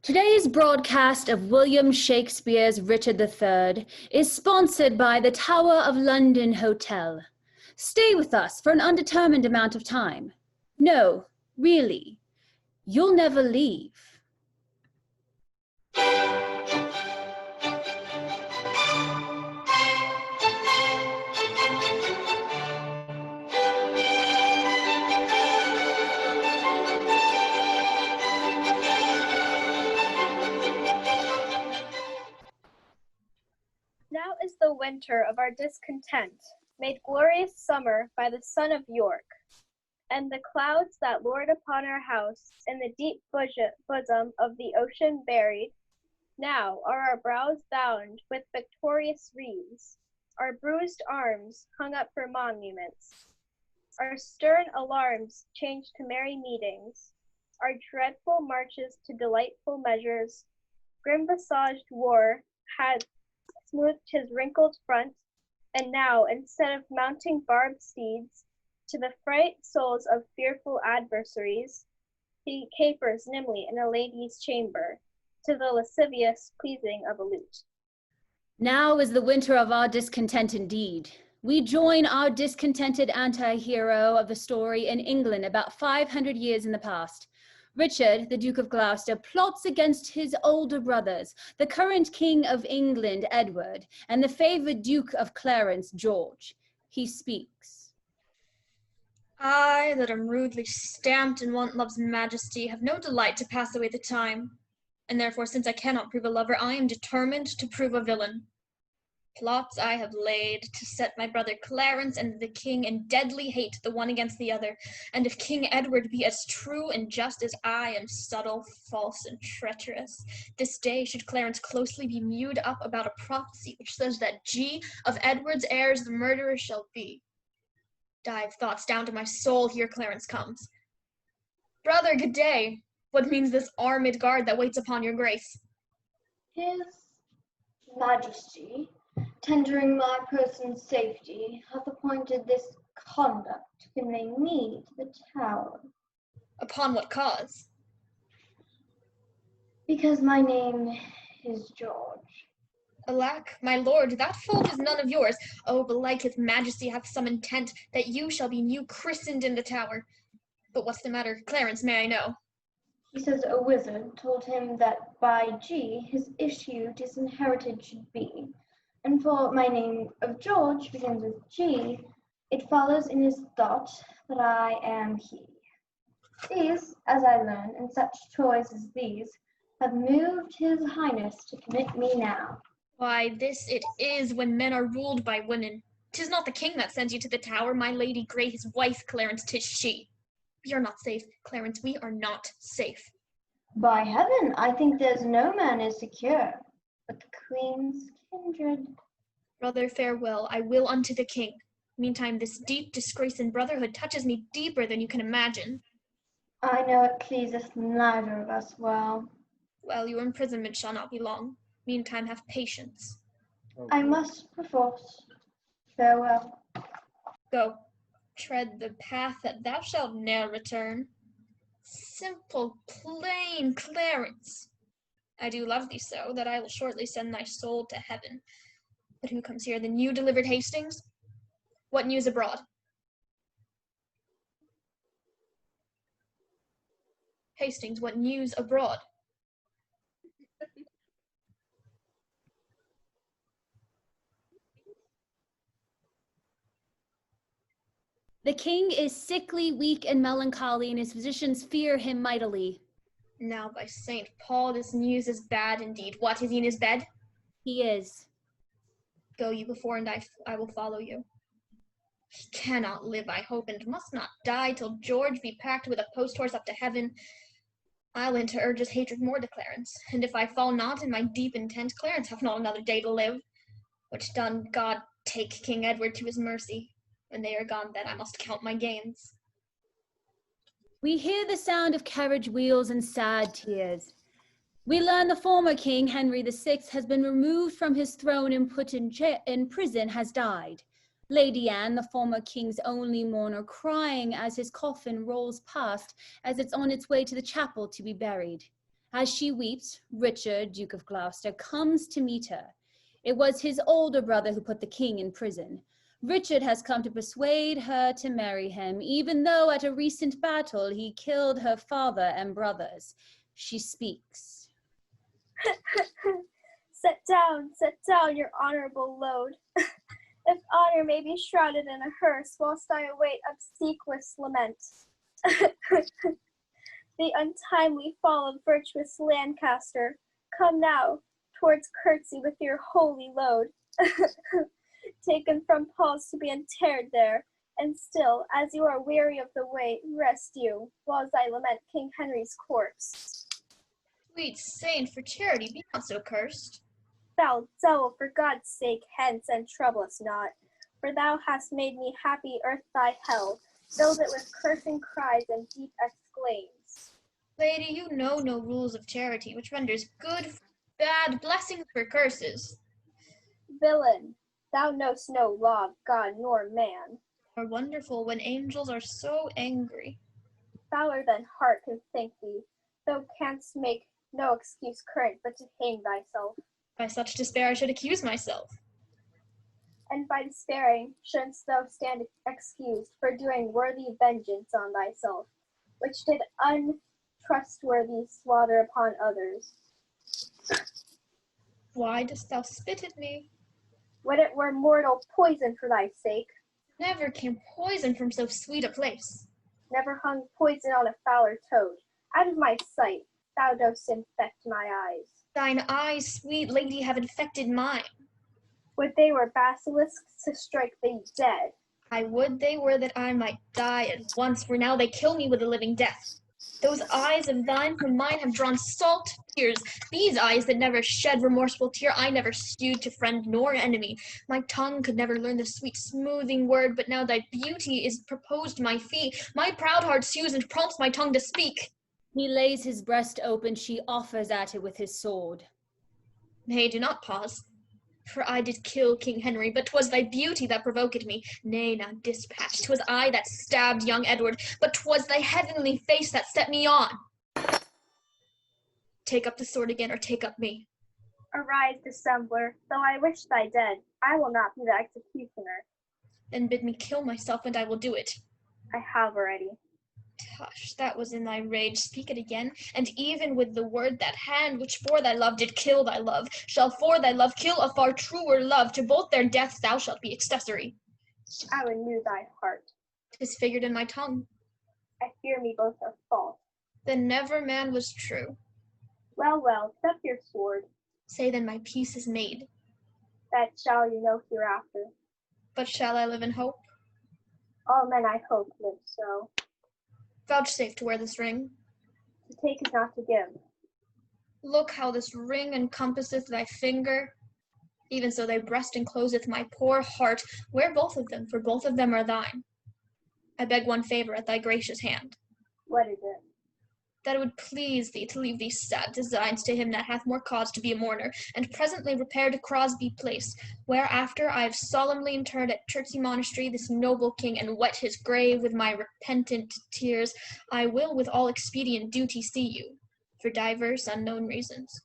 Today's broadcast of William Shakespeare's Richard III is sponsored by the Tower of London Hotel. Stay with us for an undetermined amount of time. No, really, you'll never leave. Now is the winter of our discontent, made glorious summer by the sun of York, and the clouds that lord upon our house in the deep bosom of the ocean buried. Now are our brows bound with victorious wreaths, our bruised arms hung up for monuments, our stern alarms changed to merry meetings, our dreadful marches to delightful measures. Grim-visaged war had smoothed his wrinkled front, and now, instead of mounting barbed steeds, to the fright souls of fearful adversaries, he capers nimbly in a lady's chamber, to the lascivious pleasing of a lute. Now is the winter of our discontent indeed. We join our discontented anti-hero of the story in England about 500 years in the past. Richard, the Duke of Gloucester, plots against his older brothers, the current King of England, Edward, and the favored Duke of Clarence, George. He speaks. I, that am rudely stamped and want love's majesty, have no delight to pass away the time, and therefore, since I cannot prove a lover, I am determined to prove a villain. Plots I have laid to set my brother Clarence and the king in deadly hate the one against the other, and if King Edward be as true and just as I am subtle, false, and treacherous, this day should Clarence closely be mewed up about a prophecy which says that G of Edward's heirs the murderer shall be. Dive thoughts down to my soul, here Clarence comes. Brother, good day. What means this armed guard that waits upon your grace? His Majesty, tendering my person's safety, hath appointed this conduct to convey me to the Tower. Upon what cause? Because my name is George. Alack, my lord, that fault is none of yours. Oh, belike his majesty hath some intent that you shall be new christened in the Tower. But what's the matter, Clarence, may I know? He says a wizard told him that by G his issue disinherited should be, and for my name of George begins with G, it follows in his thought that I am he. These, as I learn, and such toys as these, have moved his highness to commit me now. Why, this it is when men are ruled by women. 'Tis not the king that sends you to the Tower, my lady Grey, his wife, Clarence, 'tis she. We are not safe, Clarence, we are not safe. By heaven, I think there's no man is secure, but the queen's kindred. Brother, farewell, I will unto the king. Meantime, this deep disgrace in brotherhood touches me deeper than you can imagine. I know it pleaseth neither of us well. Well, your imprisonment shall not be long. Meantime, have patience. I must perforce. Farewell. Go, tread the path that thou shalt ne'er return. Simple, plain Clarence, I do love thee so, that I will shortly send thy soul to heaven. But who comes here, the new delivered Hastings? What news abroad? Hastings, what news abroad? The king is sickly, weak, and melancholy, and his physicians fear him mightily. Now, by St. Paul, this news is bad indeed. What, is he in his bed? He is. Go you before, and I will follow you. He cannot live, I hope, and must not die till George be packed with a post-horse up to heaven. I'll in to urge his hatred more to Clarence, and if I fall not in my deep intent, Clarence hath not another day to live. Which done, God take King Edward to his mercy. When they are gone, then I must count my gains. We hear the sound of carriage wheels and sad tears. We learn the former king, Henry VI, has been removed from his throne and put in prison, has died. Lady Anne, the former king's only mourner, crying as his coffin rolls past as it's on its way to the chapel to be buried. As she weeps, Richard, Duke of Gloucester, comes to meet her. It was his older brother who put the king in prison. Richard has come to persuade her to marry him, even though at a recent battle he killed her father and brothers. She speaks. Set down your honorable load. If honor may be shrouded in a hearse, whilst I await obsequious lament. The untimely fall of virtuous Lancaster, come now, towards curtsy with your holy load. Taken from Paul's to be interred there, and still, as you are weary of the way, rest you, whilst I lament King Henry's corpse. Sweet saint, for charity, be not so cursed. Foul devil, for God's sake, hence, and trouble us not. For thou hast made me happy earth thy hell, filled it with cursing cries and deep exclaims. Lady, you know no rules of charity, which renders good for bad, blessings for curses. Villain, thou know'st no law of God nor man. Are wonderful when angels are so angry. Fouler than heart can think thee, thou canst make no excuse current but to hang thyself. By such despair I should accuse myself. And by despairing shouldst thou stand excused for doing worthy vengeance on thyself, which did untrustworthy slaughter upon others. Why dost thou spit at me? Would it were mortal poison for thy sake. Never came poison from so sweet a place. Never hung poison on a fouler toad. Out of my sight, thou dost infect my eyes. Thine eyes, sweet lady, have infected mine. Would they were basilisks to strike thee dead. I would they were that I might die at once, for now they kill me with a living death. Those eyes of thine from mine have drawn salt tears. These eyes that never shed remorseful tear, I never stewed to friend nor enemy. My tongue could never learn the sweet smoothing word, but now thy beauty is proposed my fee. My proud heart sues and prompts my tongue to speak. He lays his breast open, she offers at it with his sword. Nay, do not pause, for I did kill King Henry, but 'twas thy beauty that provoked me. Nay, now dispatch, 'twas I that stabbed young Edward, but 'twas thy heavenly face that set me on. Take up the sword again, or take up me. Arise, dissembler, though I wish thy dead, I will not be the executioner. Then bid me kill myself, and I will do it. I have already. Tush, that was in thy rage, speak it again, and even with the word that hand which for thy love did kill thy love, shall for thy love kill a far truer love, to both their deaths thou shalt be accessory. I renew thy heart. 'Tis figured in my tongue. I fear me both are false. Then never man was true. Well, put up your sword. Say then my peace is made. That shall you know hereafter. But shall I live in hope? All men I hope live so. Vouchsafe to wear this ring. To take is not to give. Look how this ring encompasseth thy finger. Even so thy breast encloseth my poor heart. Wear both of them, for both of them are thine. I beg one favor at thy gracious hand. What is it? That it would please thee to leave these sad designs to him that hath more cause to be a mourner, and presently repair to Crosby Place, whereafter I have solemnly interred at Chertsey Monastery this noble king, and wet his grave with my repentant tears. I will with all expedient duty see you, for divers unknown reasons.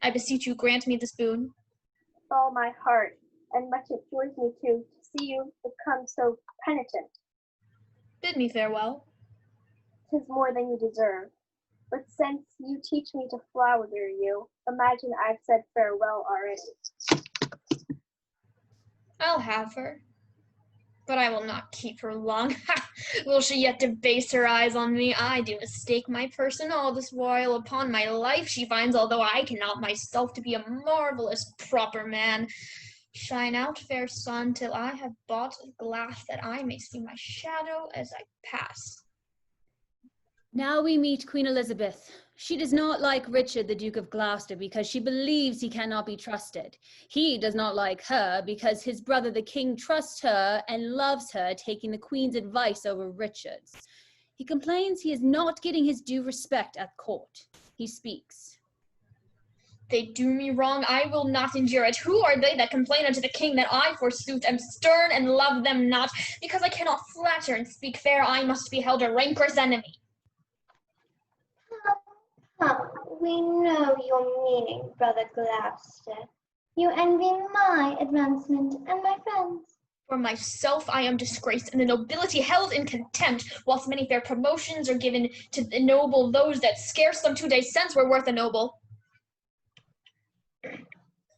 I beseech you grant me this boon. With all my heart, and much it joys me to see you become so penitent. Bid me farewell. 'Tis more than you deserve. But since you teach me to flower you, imagine I've said farewell already. I'll have her, but I will not keep her long. Will she yet debase her eyes on me? I do mistake my person all this while. Upon my life she finds, although I cannot myself, to be a marvelous proper man. Shine out, fair sun, till I have bought a glass, that I may see my shadow as I pass. Now we meet Queen Elizabeth. She does not like Richard, the Duke of Gloucester, because she believes he cannot be trusted. He does not like her because his brother, the king, trusts her and loves her, taking the queen's advice over Richard's. He complains he is not getting his due respect at court. He speaks. They do me wrong, I will not endure it. Who are they that complain unto the king that I, forsooth, am stern and love them not? Because I cannot flatter and speak fair, I must be held a rancorous enemy. We know your meaning, Brother Gloucester. You envy my advancement and my friends. For myself I am disgraced, and the nobility held in contempt, whilst many fair promotions are given to the noble those that scarce some 2 days since were worth a noble.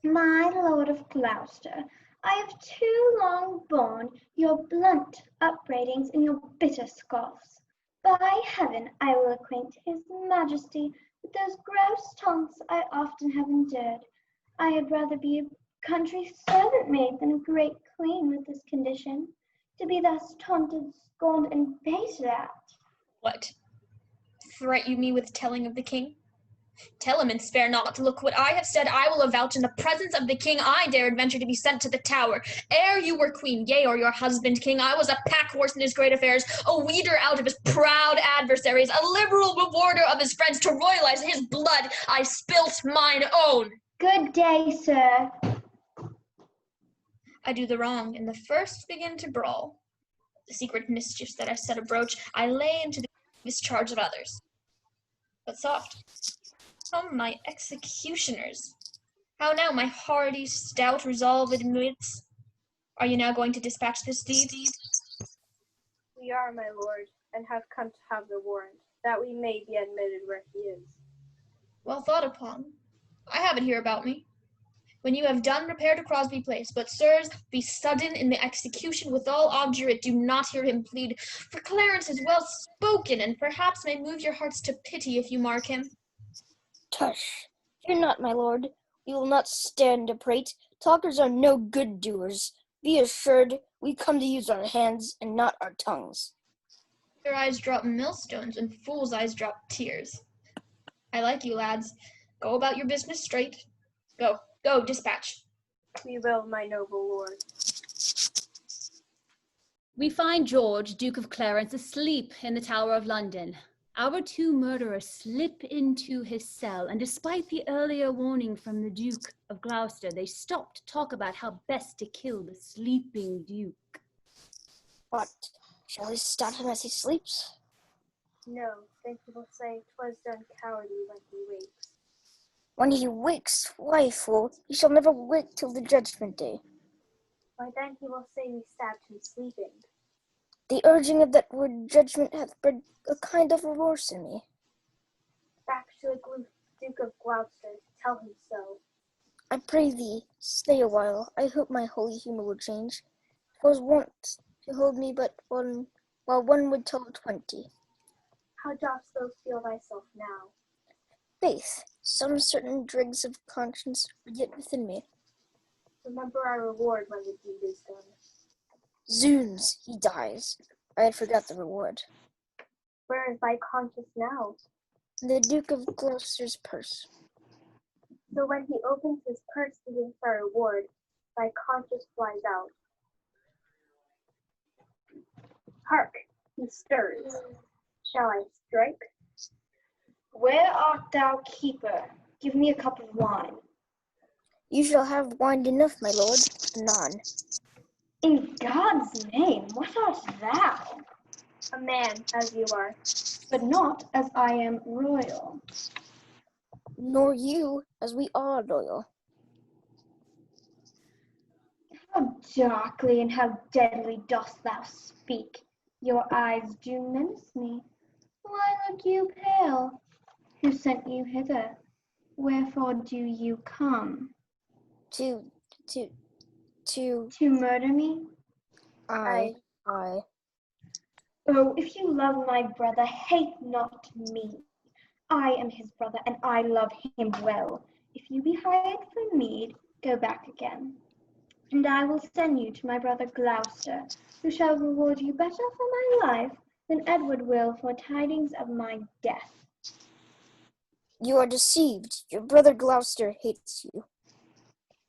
My Lord of Gloucester, I have too long borne your blunt upbraidings and your bitter scoffs. By heaven, I will acquaint his majesty with those gross taunts I often have endured. I had rather be a country servant maid than a great queen with this condition, to be thus taunted, scorned, and baited at. What? Threat you me with telling of the king? Tell him and spare not. Look, what I have said I will avouch in the presence of the king. I dared venture to be sent to the Tower. Ere you were queen, yea, or your husband king, I was a pack horse in his great affairs, a weeder out of his proud adversaries, a liberal rewarder of his friends. To royalize his blood, I spilt mine own. Good day, sir. I do the wrong, and the first begin to brawl. The secret mischiefs that I set abroach, I lay into the discharge of others. But soft, come my executioners. How now, my hardy, stout resolved wits? Are you now going to dispatch this deed? We are, my lord, and have come to have the warrant, that we may be admitted where he is. Well thought upon. I have it here about me. When you have done, repair to Crosby Place. But, sirs, be sudden in the execution with all obdurate. Do not hear him plead, for Clarence is well spoken, and perhaps may move your hearts to pity if you mark him. Tush, fear not, my lord. We will not stand to prate. Talkers are no good doers. Be assured, we come to use our hands and not our tongues. Your eyes drop millstones, and fools' eyes drop tears. I like you, lads. Go about your business straight. Go, go, dispatch. We will, my noble lord. We find George, Duke of Clarence, asleep in the Tower of London. Our two murderers slip into his cell, and despite the earlier warning from the Duke of Gloucester, they stop to talk about how best to kill the sleeping Duke. What? Shall we stab him as he sleeps? No, think he will say 'twas done cowardly when he wakes. When he wakes, why, fool, he shall never wake till the judgment day. Why then he will say we stabbed him sleeping. The urging of that word judgment hath bred a kind of remorse in me. Back to the Duke of Gloucester, tell him so. I pray thee, stay a while. I hope my holy humour will change. 'Twas wont to hold me but one, while one would tell 20. How dost thou feel thyself now? Faith, some certain dregs of conscience are yet within me. Remember our reward when the deed is done. Zoons, he dies. I had forgot the reward. Where is thy conscience now? The Duke of Gloucester's purse. So when he opens his purse to give thy reward, thy conscience flies out. Hark, he stirs. Shall I strike? Where art thou, keeper? Give me a cup of wine. You shall have wine enough, my lord. Anon. In God's name, what art thou? A man, as you are. But not as I am royal. Nor you, as we are loyal. How darkly and how deadly dost thou speak? Your eyes do menace me. Why look you pale? Who sent you hither? Wherefore do you come? To To murder me? I. Oh, if you love my brother, hate not me. I am his brother, and I love him well. If you be hired for meed, go back again. And I will send you to my brother Gloucester, who shall reward you better for my life than Edward will for tidings of my death. You are deceived. Your brother Gloucester hates you.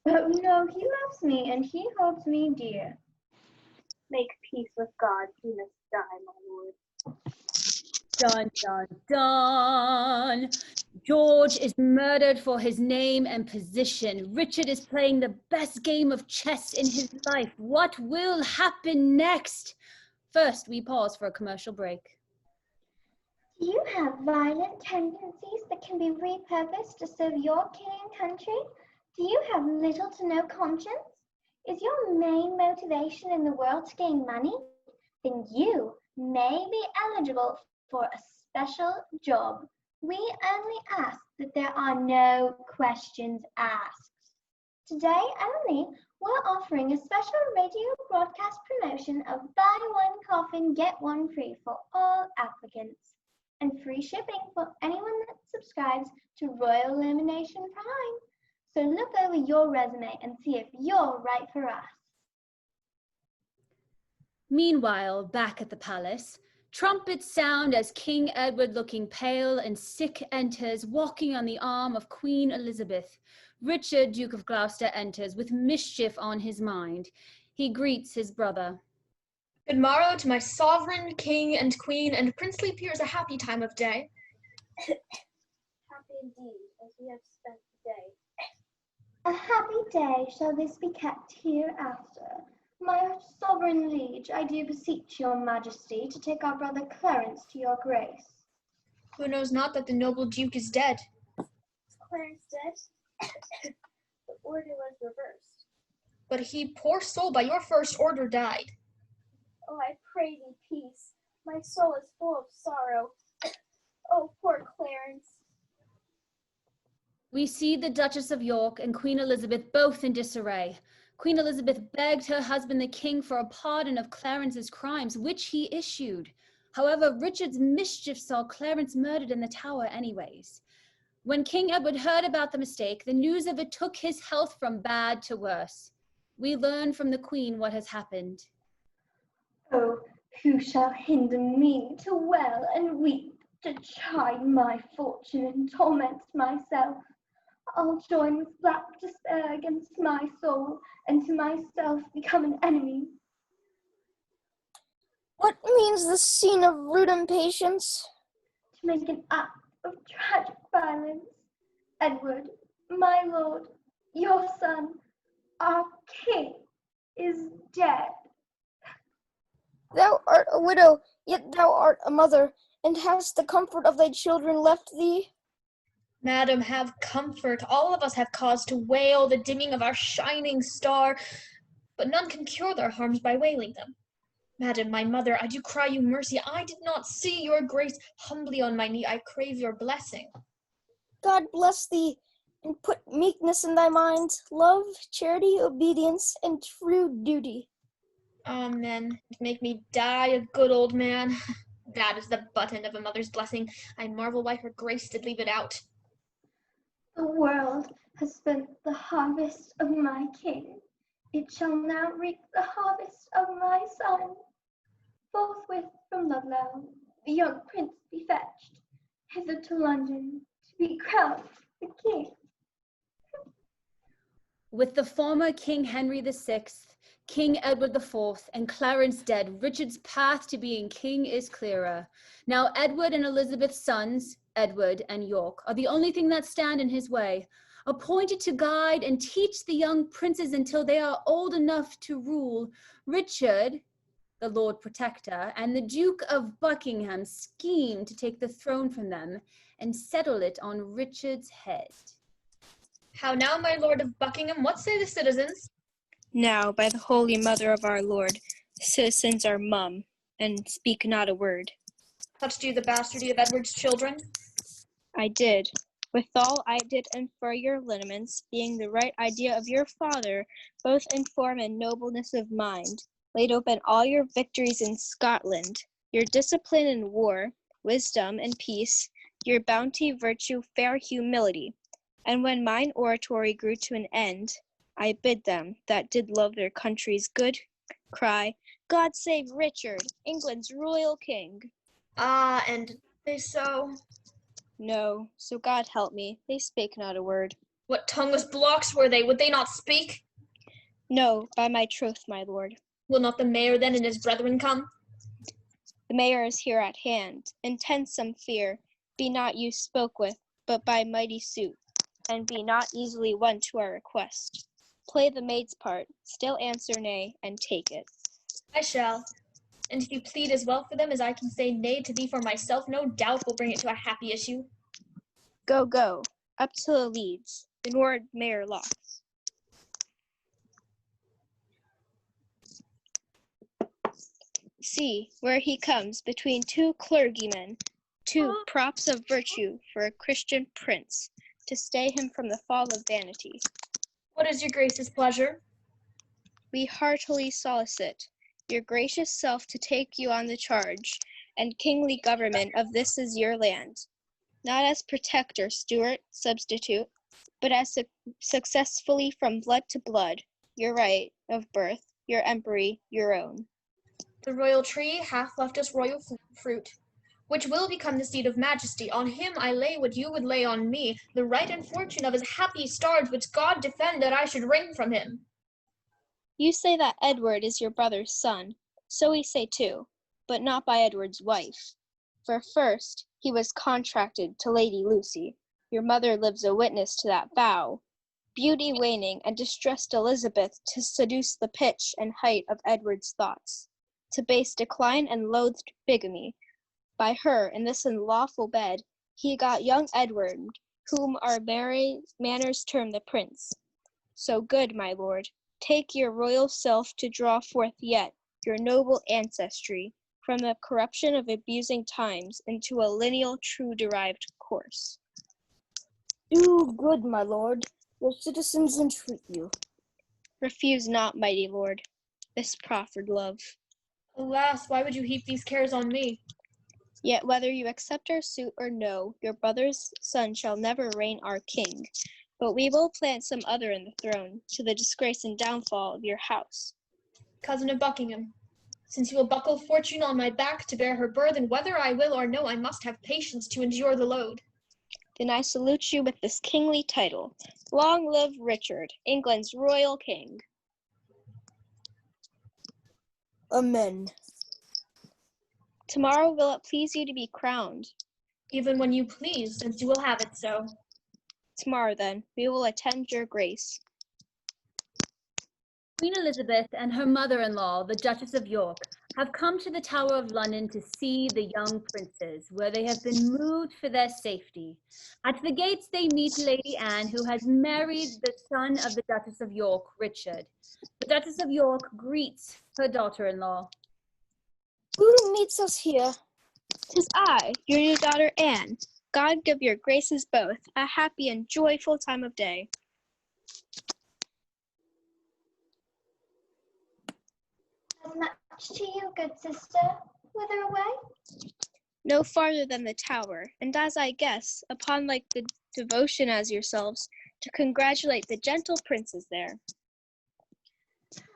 Oh no, he loves me, and he holds me dear. Make peace with God, he must die, my lord. Dun, dun, dun. George is murdered for his name and position. Richard is playing the best game of chess in his life. What will happen next? First, we pause for a commercial break. Do you have violent tendencies that can be repurposed to serve your king and country? Do you have little to no conscience? Is your main motivation in the world to gain money? Then you may be eligible for a special job. We only ask that there are no questions asked. Today only, we're offering a special radio broadcast promotion of buy one coffin, get one free for all applicants, and free shipping for anyone that subscribes to Royal Illumination Prime. So look over your resume and see if you're right for us. Meanwhile, back at the palace, trumpets sound as King Edward, looking pale and sick, enters, walking on the arm of Queen Elizabeth. Richard, Duke of Gloucester, enters with mischief on his mind. He greets his brother. Good morrow to my sovereign, king and queen, and princely peers, a happy time of day. Happy indeed, as we have spent the day. A happy day shall this be kept hereafter. My sovereign liege, I do beseech your majesty to take our brother Clarence to your grace. Who knows not that the noble duke is dead? Is Clarence dead? The order was reversed. But he, poor soul, by your first order died. Oh, I pray thee peace. My soul is full of sorrow. Oh, poor Clarence. We see the Duchess of York and Queen Elizabeth both in disarray. Queen Elizabeth begged her husband, the king, for a pardon of Clarence's crimes, which he issued. However, Richard's mischief saw Clarence murdered in the Tower anyways. When King Edward heard about the mistake, the news of it took his health from bad to worse. We learn from the Queen what has happened. Oh, who shall hinder me to wail and weep, to chide my fortune and torment myself? I'll join with black despair against my soul, and to myself become an enemy. What means this scene of rude impatience? To make an act of tragic violence. Edward, my lord, your son, our king, is dead. Thou art a widow, yet thou art a mother, and hast the comfort of thy children left thee? Madam, have comfort. All of us have cause to wail the dimming of our shining star, but none can cure their harms by wailing them. Madam, my mother, I do cry you mercy. I did not see your grace. Humbly on my knee, I crave your blessing. God bless thee, and put meekness in thy mind, love, charity, obedience, and true duty. Amen. Make me die a good old man. That is the butt end of a mother's blessing. I marvel why her grace did leave it out. The world has spent the harvest of my king. It shall now reap the harvest of my son. Forthwith from Ludlow, the young prince be fetched, hither to London, to be crowned the king. With the former King Henry VI, King Edward IV, and Clarence dead, Richard's path to being king is clearer. Now Edward and Elizabeth's sons, Edward and York, are the only thing that stand in his way, appointed to guide and teach the young princes until they are old enough to rule. Richard, the Lord Protector, and the Duke of Buckingham scheme to take the throne from them and settle it on Richard's head. How now, my Lord of Buckingham, what say the citizens? Now, by the Holy Mother of our Lord, the citizens are mum, and speak not a word. Touched you the bastardy of Edward's children? I did. Withal, I did infer your lineaments, being the right idea of your father, both in form and nobleness of mind, laid open all your victories in Scotland, your discipline in war, wisdom and peace, your bounty, virtue, fair humility. And when mine oratory grew to an end, I bid them that did love their country's good cry, God save Richard, England's royal king. Ah, and they so... No, so God help me, they spake not a word. What tongueless blocks were they? Would they not speak? No, by my troth, my lord. Will not the mayor then and his brethren come? The mayor is here at hand, intense some fear, be not you spoke with, but by mighty suit, and be not easily won to our request. Play the maid's part, still answer nay, and take it. I shall. And if you plead as well for them as I can say nay to thee for myself, no doubt will bring it to a happy issue. Go, go, up to the leads, the Lord Mayor locks. See, where he comes, between two clergymen, two props of virtue for a Christian prince, to stay him from the fall of vanity. What is your grace's pleasure? We heartily solicit your gracious self to take you on the charge and kingly government of this is your land, not as protector, steward, substitute, but as successfully from blood to blood, your right of birth, your empery, your own. The royal tree hath left us royal fruit, which will become the seat of majesty. On him I lay what you would lay on me, the right and fortune of his happy stars, which God defend that I should wring from him. You say that Edward is your brother's son, so we say too, but not by Edward's wife. For first, he was contracted to Lady Lucy. Your mother lives a witness to that vow. Beauty waning and distressed Elizabeth to seduce the pitch and height of Edward's thoughts, to base decline and loathed bigamy. By her, in this unlawful bed, he got young Edward, whom our manners term the prince. So good, my lord, take your royal self to draw forth yet your noble ancestry from the corruption of abusing times into a lineal true derived course. Do good, my lord, your citizens entreat you. Refuse not, mighty lord, this proffered love. Alas, why would you heap these cares on me? Yet whether you accept our suit or no, your brother's son shall never reign our king, but we will plant some other in the throne, to the disgrace and downfall of your house. Cousin of Buckingham, since you will buckle fortune on my back to bear her burthen, whether I will or no, I must have patience to endure the load. Then I salute you with this kingly title. Long live Richard, England's royal king. Amen. Tomorrow will it please you to be crowned? Even when you please, since you will have it so. Tomorrow, then, we will attend your grace. Queen Elizabeth and her mother-in-law, the Duchess of York, have come to the Tower of London to see the young princes, where they have been moved for their safety. At the gates they meet Lady Anne, who has married the son of the Duchess of York, Richard. The Duchess of York greets her daughter-in-law. Who meets us here? 'Tis I, your new daughter Anne. God give your graces both a happy and joyful time of day. As much to you, good sister. Whither away? No farther than the tower, and as I guess, upon like the devotion as yourselves, to congratulate the gentle princes there.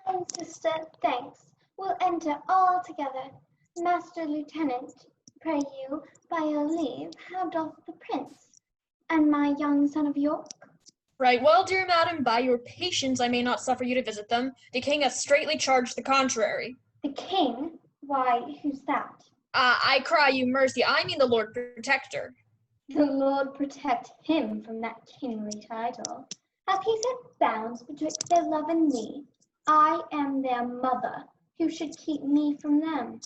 Kind sister, thanks. We'll enter all together. Master Lieutenant, pray you, by your leave, how doth the prince, and my young son of York? Right well, dear madam, by your patience I may not suffer you to visit them. The king hath straitly charged the contrary. The king? Why, who's that? I cry you mercy, I mean the Lord Protector. The Lord protect him from that kingly title. Hath he set bounds betwixt their love and me? I am their mother. Who should keep me from them?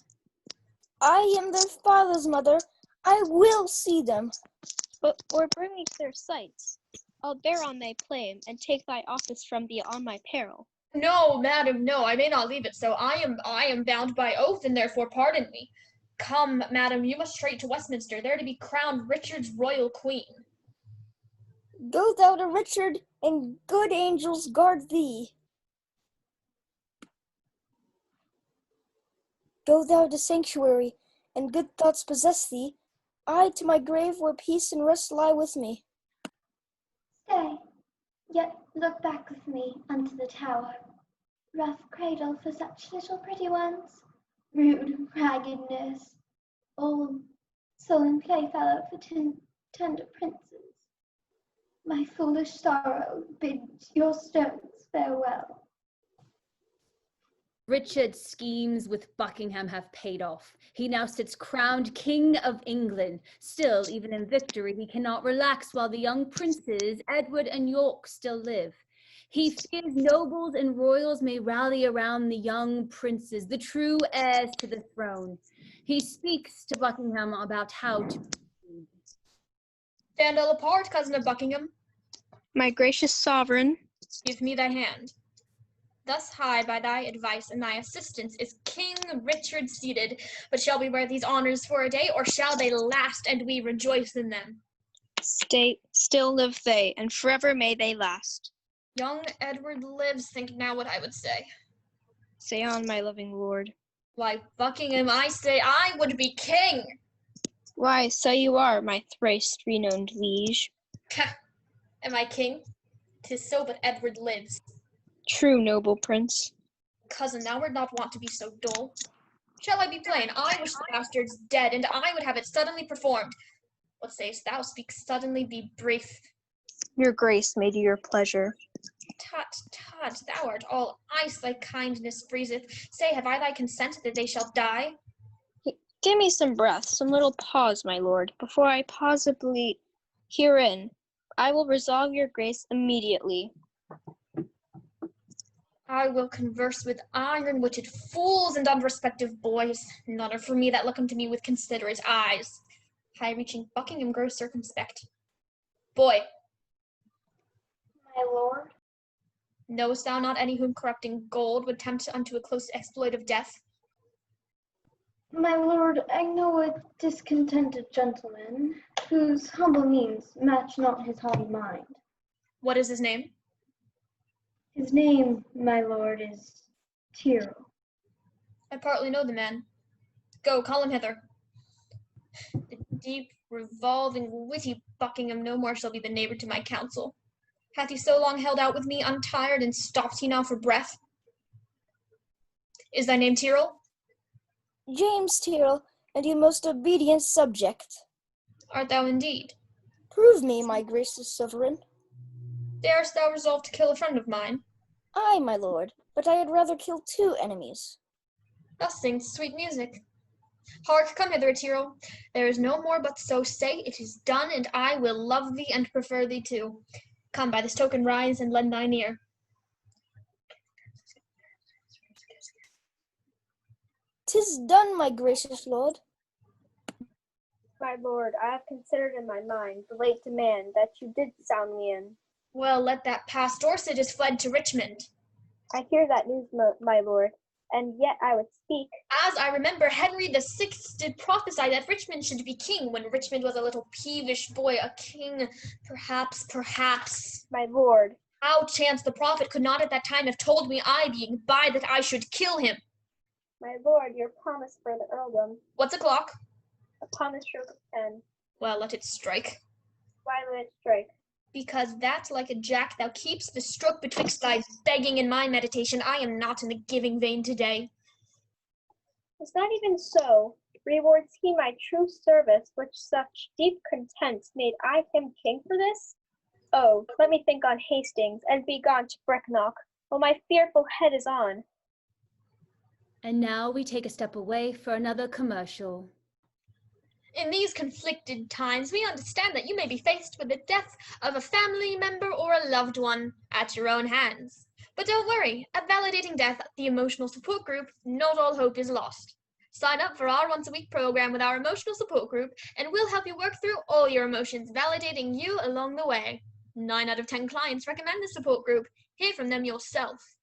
I am their father's mother. I will see them. But or bring me to their sights. I'll bear on thy claim, and take thy office from thee on my peril. No, madam, no, I may not leave it so. I am bound by oath, and therefore pardon me. Come, madam, you must straight to Westminster, there to be crowned Richard's royal queen. Go thou to Richard, and good angels guard thee. Go thou to sanctuary, and good thoughts possess thee. I to my grave where peace and rest lie with me. Stay, yet look back with me unto the tower. Rough cradle for such little pretty ones, rude raggedness, old sullen playfellow for tender princes. My foolish sorrow bids your stones farewell. Richard's schemes with Buckingham have paid off. He now sits crowned King of England. Still, even in victory, he cannot relax while the young princes, Edward and York, still live. He fears nobles and royals may rally around the young princes, the true heirs to the throne. He speaks to Buckingham about how to proceed. Stand all apart, cousin of Buckingham. My gracious sovereign, Give me thy hand. Thus high by thy advice and thy assistance is King Richard seated, but shall we wear these honors for a day, or shall they last, and we rejoice in them? still live they, and forever may they last. Young Edward lives, think now what I would say. Say on, my loving lord. Why, Buckingham, I say I would be king. Why, so you are, my thrice renowned liege. Am I king? 'Tis so, but Edward lives. True, noble prince. Cousin, thou wert not wont to be so dull. Shall I be plain? I wish the bastard's dead, and I would have it suddenly performed. What sayest thou? Speak suddenly, be brief. Your grace may do your pleasure. Tut, tut, thou art all ice, thy kindness freezeth. Say, have I thy consent that they shall die? Give me some breath, some little pause, my lord, before I possibly herein. I will resolve your grace immediately. I will converse with iron-witted fools and unrespective boys. None are for me that look unto me with considerate eyes. High-reaching Buckingham grows circumspect. Boy, My lord, knowest thou not any whom corrupting gold would tempt unto a close exploit of death? my lord, I know a discontented gentleman whose humble means match not his haughty mind. What is his name? His name, my lord, is Tyrrell. I partly know the man. Go, call him hither. The deep, revolving, witty Buckingham no more shall be the neighbor to my counsel. Hath he so long held out with me untired, and stopped he now for breath? Is thy name Tyrrell? James Tyrrell, and your most obedient subject. Art thou indeed? Prove me, my gracious sovereign. Darest thou resolve to kill a friend of mine? Aye, my lord, but I had rather kill 2 enemies. Thus sings sweet music. Hark, come hither, Tyrrell. There is no more but so say, it is done, and I will love thee and prefer thee too. Come, by this token rise and lend thine ear. 'Tis done, my gracious lord. My lord, I have considered in my mind the late demand that you did sound me in. Well, let that pass. Dorset is fled to Richmond. I hear that news, my lord, and yet I would speak. As I remember, Henry the Sixth did prophesy that Richmond should be king when Richmond was a little peevish boy, a king, perhaps. My lord, How chance the prophet could not at that time have told me, I being by, that I should kill him? my lord, your promise for the earldom, What's o'clock? upon the stroke of 10, Well, let it strike. why let it strike? Because that, like a jack, thou keep'st the stroke betwixt thy begging and my meditation. I am not in the giving vein today. Is not even so. Rewards he my true service, which such deep content made I him king for this? Oh, let me think on Hastings, and be gone to Brecknock, while my fearful head is on. And now we take a step away for another commercial. In these conflicted times, we understand that you may be faced with the death of a family member or a loved one at your own hands. But don't worry, at Validating Death, the emotional support group, not all hope is lost. Sign up for our once-a-week program with our emotional support group, and we'll help you work through all your emotions, validating you along the way. 9 out of 10 clients recommend the support group. Hear from them yourself.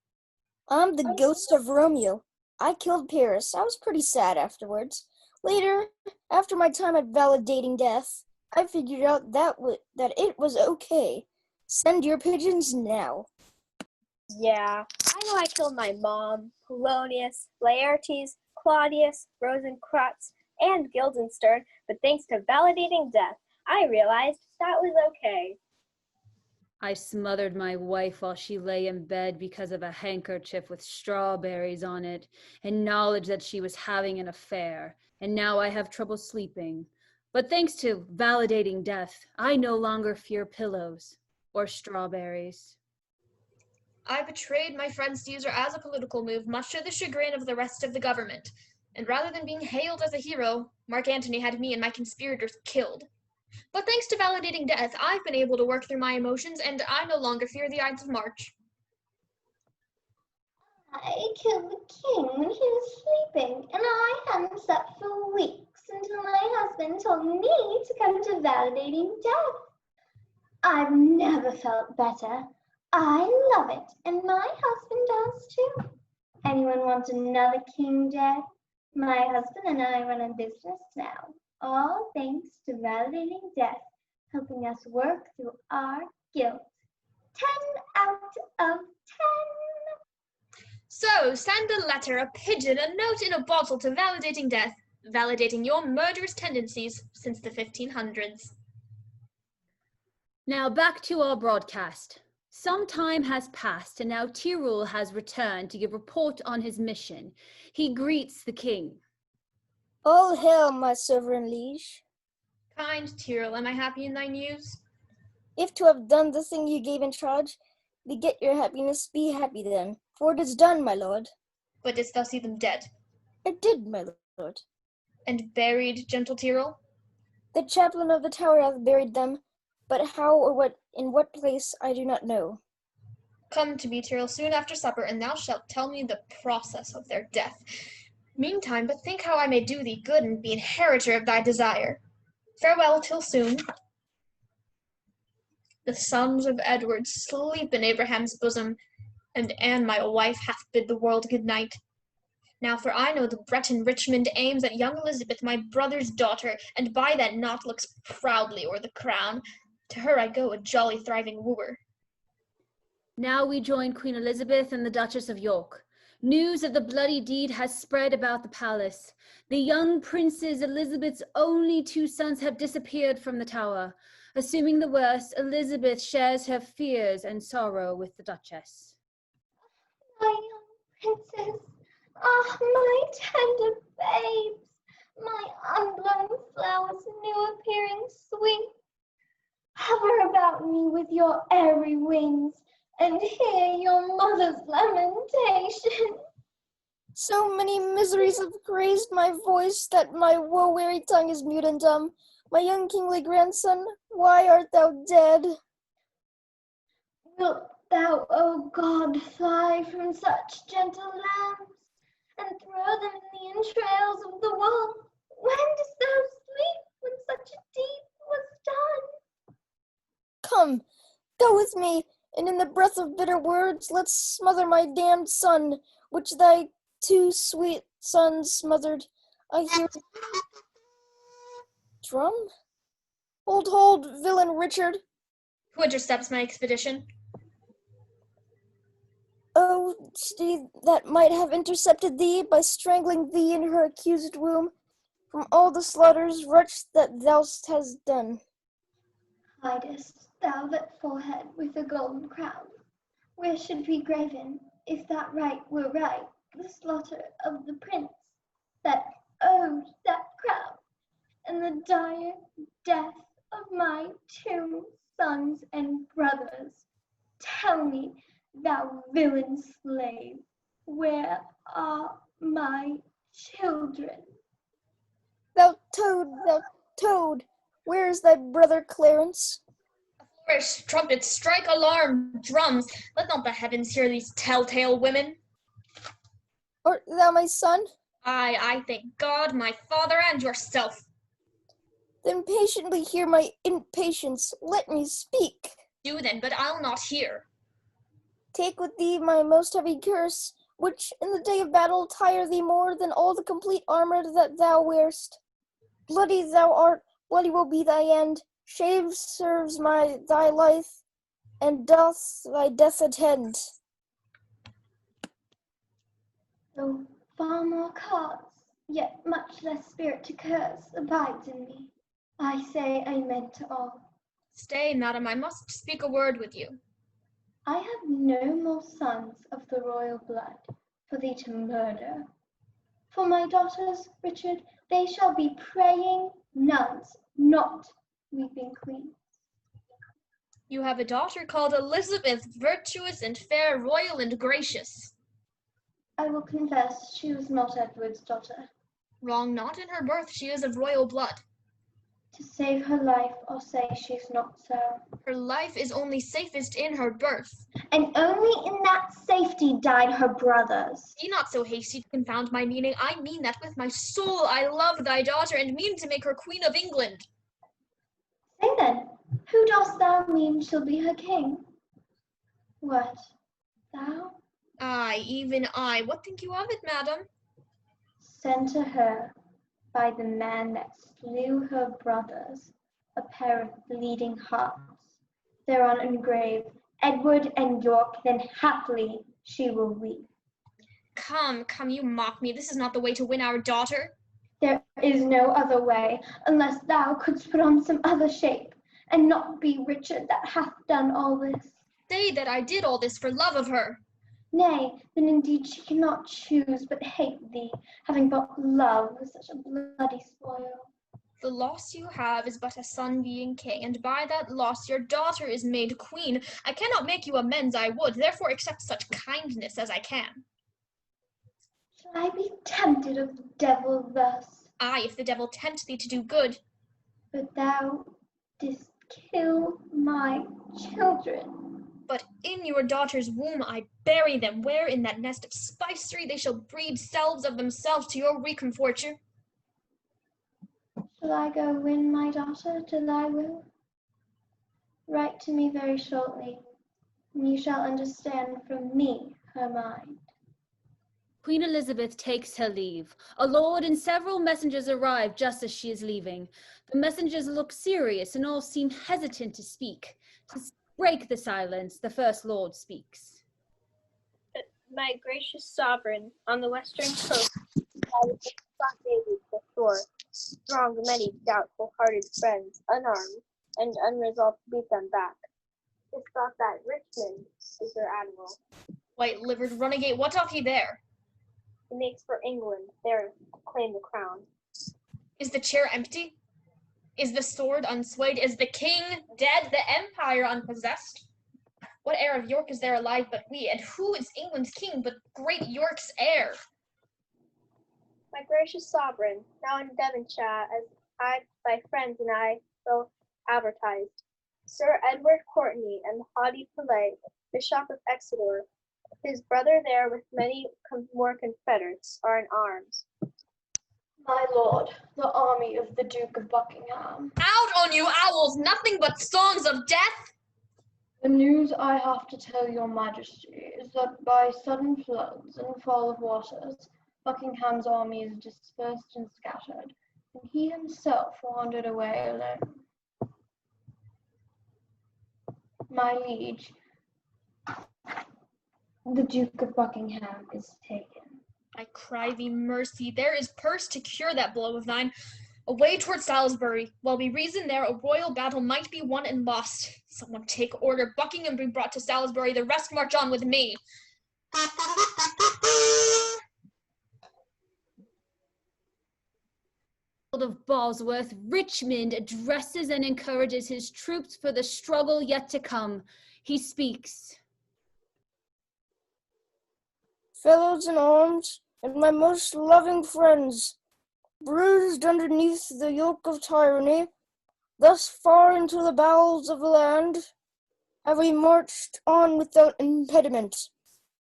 I'm the ghost of Romeo. I killed Paris. I was pretty sad afterwards. Later, after my time at Validating Death, I figured out that it was okay. Send your pigeons now. Yeah, I know I killed my mom, Polonius, Laertes, Claudius, Rosencrantz, and Guildenstern, but thanks to Validating Death, I realized that was okay. I smothered my wife while she lay in bed because of a handkerchief with strawberries on it, and knowledge that she was having an affair, and now I have trouble sleeping. But thanks to Validating Death, I no longer fear pillows or strawberries. I betrayed my friend Caesar as a political move, much to the chagrin of the rest of the government. And rather than being hailed as a hero, Mark Antony had me and my conspirators killed. But thanks to Validating Death, I've been able to work through my emotions, and I no longer fear the Ides of March. I killed the king when he was sleeping, and I hadn't slept for weeks until my husband told me to come to validating death. I've never felt better. I love it, and my husband does too. Anyone want another king dead? My husband and I run a business now, all thanks to validating death, helping us work through our guilt. 10 out of 10. So, send a letter, a pigeon, a note in a bottle to validating death, validating your murderous tendencies since the 1500s. Now back to our broadcast. Some time has passed, and now Tyrrell has returned to give report on his mission. He greets the king. All hail, my sovereign liege. Kind Tyrrell, am I happy in thy news? If to have done the thing you gave in charge, beget your happiness, be happy then, for it is done, my lord. But didst thou see them dead? I did, my lord. And buried, gentle Tyrrell? The chaplain of the tower hath buried them, but how or in what place I do not know. Come to me, Tyrrell, soon after supper, and thou shalt tell me the process of their death. Meantime, but think how I may do thee good and be inheritor of thy desire. Farewell till soon. The sons of Edward sleep in Abraham's bosom, and Anne, my wife, hath bid the world good night. Now, for I know the Breton Richmond aims at young Elizabeth, my brother's daughter, and by that knot looks proudly o'er the crown. To her I go, a jolly thriving wooer. Now we join Queen Elizabeth and the Duchess of York. News of the bloody deed has spread about the palace. The young princes, Elizabeth's only 2 sons, have disappeared from the tower. Assuming the worst, Elizabeth shares her fears and sorrow with the Duchess. My young princes, my tender babes, my unblown flowers, new appearing sweet. Hover about me with your airy wings, and hear your mother's lamentation. So many miseries have grazed my voice that my woe-weary tongue is mute and dumb. My young kingly grandson, why art thou dead? Wilt thou, O God, fly from such gentle lambs, and throw them in the entrails of the wall? When didst thou sleep, when such a deed was done? Come, go with me, and in the breath of bitter words, let's smother my damned son, which thy 2 sweet sons smothered. I hear drum? Hold, villain Richard. Who intercepts my expedition? Oh, she that might have intercepted thee by strangling thee in her accused womb, from all the slaughters wretch that thou hast done. Hidest thou that forehead with a golden crown? Where should be graven, if that right were right, the slaughter of the prince that owed that crown, and the dire death of my 2 sons and brothers? Tell me, thou villain slave, where are my children? Thou toad, where is thy brother Clarence? Flourish, trumpets, strike alarm, drums. Let not the heavens hear these telltale women. Art thou my son? I thank God, my father, and yourself. Then patiently hear my impatience. Let me speak. Do then, but I'll not hear. Take with thee my most heavy curse, which in the day of battle tire thee more than all the complete armor that thou wearest. Bloody thou art, bloody will be thy end. Shame serves thy life, and doth thy death attend. Though far more cause, yet much less spirit to curse abides in me. I say amen to all. Stay, madam, I must speak a word with you. I have no more sons of the royal blood for thee to murder. For my daughters, Richard, they shall be praying nuns, not weeping queens. You have a daughter called Elizabeth, virtuous and fair, royal and gracious. I will confess she was not Edward's daughter. Wrong not in her birth, she is of royal blood. To save her life, or say she's not so. Her life is only safest in her birth. And only in that safety died her brothers. Be not so hasty to confound my meaning. I mean that with my soul I love thy daughter, and mean to make her Queen of England. Say then, who dost thou mean shall be her king? What, thou? Aye, even I. What think you of it, madam? Sent to her by the man that slew her brothers, a pair of bleeding hearts, thereon engraved Edward and York, then haply she will weep. Come, you mock me. This is not the way to win our daughter. There is no other way, unless thou couldst put on some other shape, and not be Richard that hath done all this. Say that I did all this for love of her. Nay, then indeed she cannot choose but hate thee, having bought love with such a bloody spoil. The loss you have is but a son being king, and by that loss your daughter is made queen. I cannot make you amends, I would, therefore accept such kindness as I can. Shall I be tempted of the devil thus? Aye, if the devil tempt thee to do good. But thou didst kill my children. But in your daughter's womb I bury them, where in that nest of spicery they shall breed selves of themselves to your recomforture. Shall I go win my daughter to thy will? Write to me very shortly, and you shall understand from me her mind. Queen Elizabeth takes her leave. A lord and several messengers arrive just as she is leaving. The messengers look serious and all seem hesitant to speak. To break the silence, the First Lord speaks. My gracious sovereign, on the western coast, I was blockaded the shore, thronged many doubtful-hearted friends, unarmed, and unresolved to beat them back. 'Tis thought that Richmond is their admiral. White-livered runagate, what doth he there? He makes for England, there to claim the crown. Is the chair empty? Is the sword unswayed? Is the king dead? The empire unpossessed? What heir of York is there alive but we? And who is England's king but great York's heir? My gracious sovereign, now in Devonshire, as I, thy friends, and I both advertised, Sir Edward Courtenay and the haughty prelate, Bishop of Exeter, his brother there with many more confederates, are in arms. My lord, the army of the Duke of Buckingham. Out on you, owls! Nothing but songs of death! The news I have to tell your majesty is that by sudden floods and fall of waters, Buckingham's army is dispersed and scattered, and he himself wandered away alone. My liege, the Duke of Buckingham is taken. I cry thee mercy. There is purse to cure that blow of thine. Away toward Salisbury. While we reason there, a royal battle might be won and lost. Someone take order. Buckingham be brought to Salisbury. The rest march on with me. Of Bosworth, Richmond addresses and encourages his troops for the struggle yet to come. He speaks. Fellows in arms, and my most loving friends, bruised underneath the yoke of tyranny, thus far into the bowels of the land, have we marched on without impediment.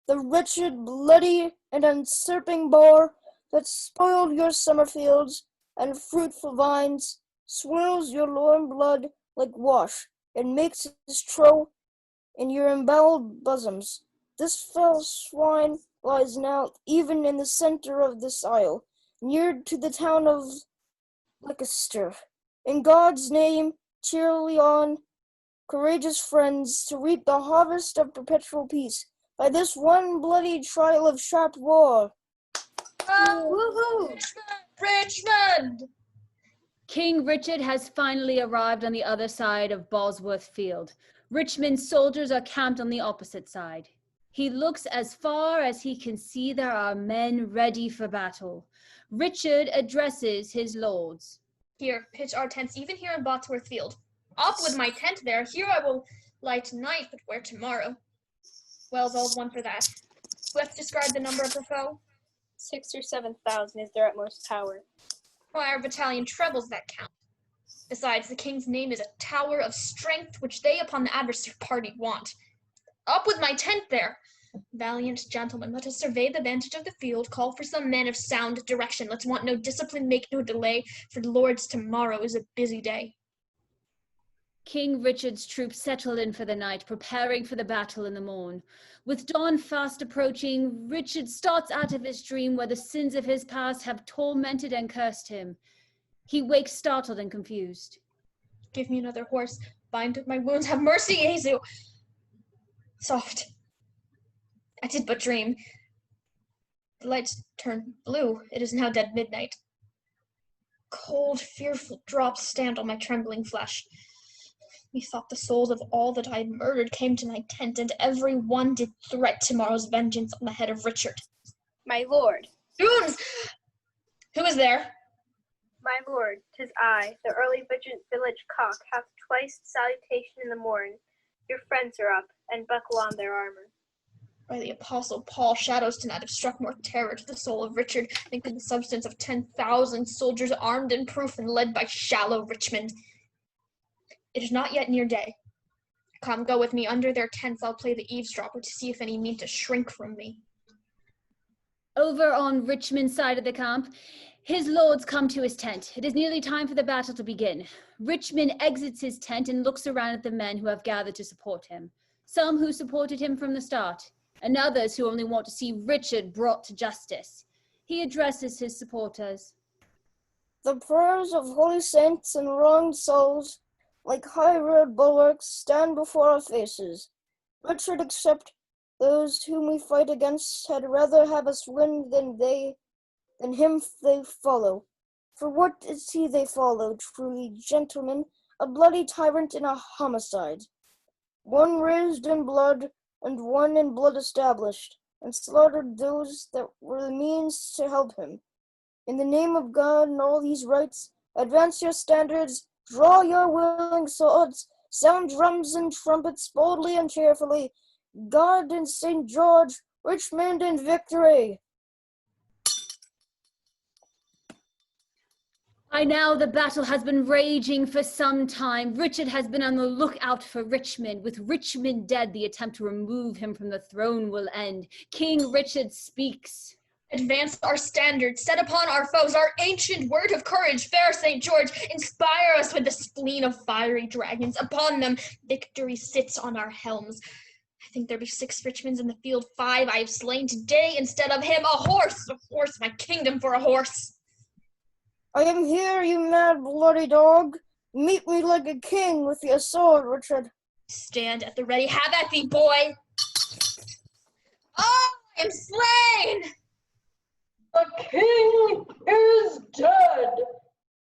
The wretched, bloody, and usurping boar that spoiled your summer fields and fruitful vines swirls your lorn blood like wash, and makes his trough in your emboweled bosoms. This fell swine lies now even in the center of this isle, near to the town of Leicester. In God's name, cheerily on, courageous friends, to reap the harvest of perpetual peace by this one bloody trial of sharp war. Woohoo! Richmond! King Richard has finally arrived on the other side of Bosworth Field. Richmond's soldiers are camped on the opposite side. He looks as far as he can see. There are men ready for battle. Richard addresses his lords. Here, pitch our tents, even here in Bosworth Field. Up with my tent there. Here I will lie tonight, but where tomorrow? Well, there's one for that. Who hath described the number of the foe? 6,000 or 7,000 is their utmost power. Why, our battalion trebles that count. Besides, the king's name is a tower of strength which they upon the adversary party want. Up with my tent there! Valiant gentlemen, let us survey the vantage of the field, call for some men of sound direction. Let's want no discipline, make no delay, for the Lord's tomorrow is a busy day. King Richard's troops settled in for the night, preparing for the battle in the morn. With dawn fast approaching, Richard starts out of his dream where the sins of his past have tormented and cursed him. He wakes startled and confused. Give me another horse, bind up my wounds, have mercy, Jesu! Soft. I did but dream. The lights turn blue. It is now dead midnight. Cold, fearful drops stand on my trembling flesh. Methought the souls of all that I had murdered came to my tent, and every one did threat tomorrow's vengeance on the head of Richard. My lord, Zoons! Who is there? my lord, 'tis I, the early village cock, hath twice salutation in the morn. Your friends are up, and buckle on their armor. By the apostle Paul, shadows tonight have struck more terror to the soul of Richard than could the substance of 10,000 soldiers armed and proof and led by shallow Richmond. It is not yet near day. Come, go with me. Under their tents I'll play the eavesdropper to see if any mean to shrink from me. Over on Richmond's side of the camp, his lords come to his tent. It is nearly time for the battle to begin. Richmond exits his tent and looks around at the men who have gathered to support him. Some who supported him from the start, and others who only want to see Richard brought to justice. He addresses his supporters. The prayers of holy saints and wronged souls, like high-road bulwarks, stand before our faces. Richard, except those whom we fight against, had rather have us win than him they follow. For what is he they follow, truly, gentlemen? A bloody tyrant and a homicide. One raised in blood, and one in blood established, and slaughtered those that were the means to help him. In the name of God and all these rights, advance your standards, draw your willing swords, sound drums and trumpets boldly and cheerfully. God and St. George, Richmond in victory! By now the battle has been raging for some time. Richard has been on the lookout for Richmond. With Richmond dead, the attempt to remove him from the throne will end. King Richard speaks. Advance our standards, set upon our foes our ancient word of courage. Fair St. George, inspire us with the spleen of fiery dragons. Upon them victory sits on our helms. I think there be 6 Richmonds in the field, 5 I have slain today instead of him. A horse, my kingdom for a horse. I am here, you mad bloody dog. Meet me like a king with your sword, Richard. Stand at the ready. Have at thee, boy. Oh, I am slain. The king is dead.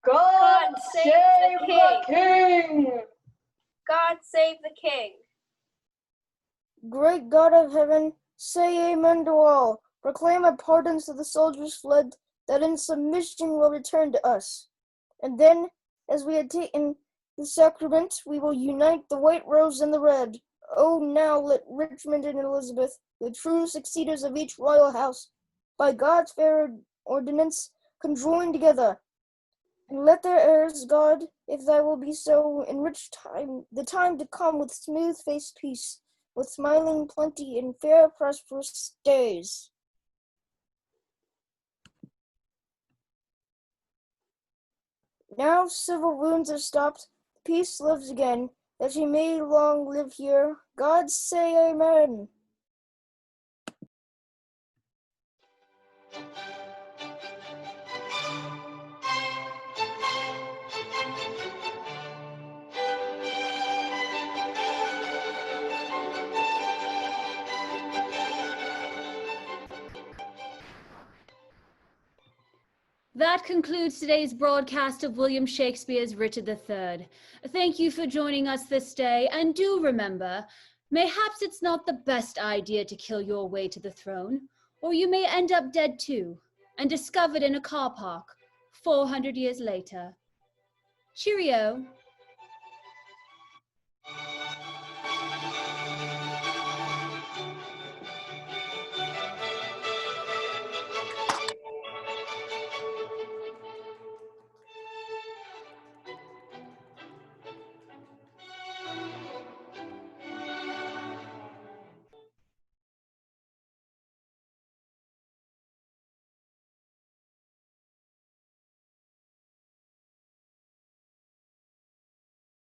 God save the king. God save the king. Great God of heaven, say amen to all. Proclaim a pardon to the soldiers fled, that in submission will return to us. And then, as we had taken the sacrament, we will unite the white rose and the red. Oh, now let Richmond and Elizabeth, the true succeeders of each royal house, by God's fair ordinance, conjoin together. And let their heirs, God, if thy will be so, enrich the time to come with smooth-faced peace, with smiling plenty and fair prosperous days. Now civil wounds are stopped, peace lives again, that she may long live here. God say amen. That concludes today's broadcast of William Shakespeare's Richard III. Thank you for joining us this day, and do remember, mayhaps it's not the best idea to kill your way to the throne, or you may end up dead too, and discovered in a car park 400 years later. Cheerio.